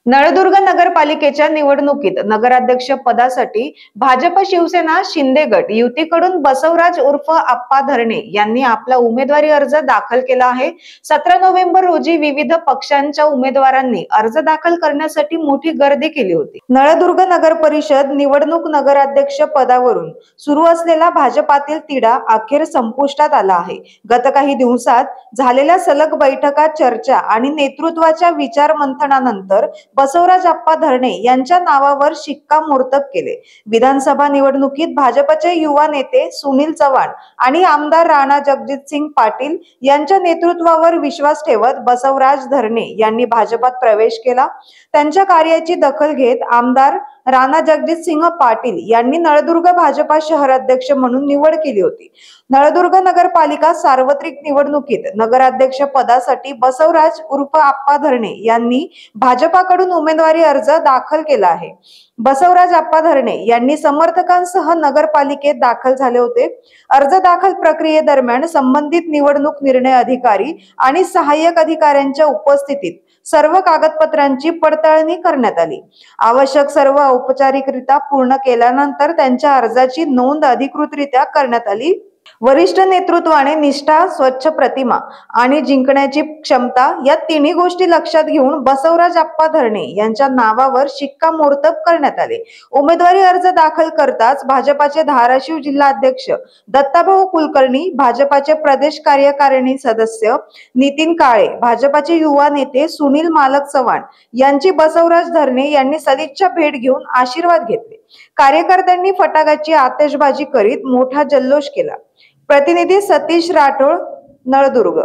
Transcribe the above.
नळदुर्ग नगरपालिकेच्या निवडणुकीत नगराध्यक्ष पदासाठी भाजप शिवसेना शिंदे गट युतीकडून बसवराज उर्फ आप्पा धरणे यांनी आपला उमेदवारी अर्ज दाखल केला आहे। 17 नोव्हेंबर रोजी विविध पक्षांच्या उमेदवारांनी अर्ज दाखल करण्यासाठी मोठी गर्दी केली होती। नळदुर्ग नगर परिषद निवडणूक नगराध्यक्ष पदावरून सुरू असलेला भाजपातील तिढा अखेर संपुष्टात आला आहे। गत काही दिवसात झालेल्या सलग बैठका, चर्चा आणि नेतृत्वाच्या विचार मंथनानंतर बसवराज आप्पा धरणे यांच्या नावावर शिक्कामोर्तब केले। विधानसभा निवडणुकीत भाजपचे युवा नेते सुनील चव्हाण आणि आमदार राणा जगजितसिंग पाटील यांच्या नेतृत्वावर विश्वास ठेवत बसवराज धरणे यांनी भाजपात प्रवेश केला। त्यांच्या कार्याची दखल घेत आमदार राणा जगजितसिंह पाटील यांनी नळदुर्ग भाजपा शहराध्यक्ष म्हणून निवड केली होती। नळदुर्ग नगरपालिका सार्वत्रिक निवडणुकीत नगराध्यक्ष पदासाठी बसवराज उर्फ आप्पा धरणे यांनी भाजपाकडून उमेदवारी अर्ज दाखल केला आहे। बसवराज आप्पा धरणे यांनी समर्थकांसह नगरपालिकेत दाखल झाले होते। अर्ज दाखल प्रक्रियेदरम्यान संबंधित निवडणूक निर्णय अधिकारी आणि सहाय्यक अधिकाऱ्यांच्या उपस्थितीत सर्व कागदपत्रांची पडताळणी करण्यात आली। आवश्यक सर्व औपचारिकरित्या पूर्ण केल्यानंतर त्यांच्या अर्जाची नोंद अधिकृतरित्या करण्यात आली। वरिष्ठ नेतृत्वाने निष्ठा, स्वच्छ प्रतिमा आणि जिंकण्याची क्षमता या तिन्ही गोष्टी लक्षात घेऊन बसवराज आप्पा धरणे यांच्या नावावर शिक्कामोर्तब करण्यात आले। उमेदवारी अर्ज दाखल करताच भाजपाचे धाराशिव जिल्हाध्यक्ष दत्ताभाऊ कुलकर्णी, भाजपाचे प्रदेश कार्यकारिणी सदस्य नितीन काळे, भाजपाचे युवा नेते सुनील मालक चव्हाण यांची बसवराज धरणे यांनी सदिच्छा भेट घेऊन आशीर्वाद घेतले। कार्यकर्त्यांनी फटाक्याची आतिषबाजी करीत मोठा जल्लोष केला। प्रतिनिधी सतीश राठोड, नळदुर्ग।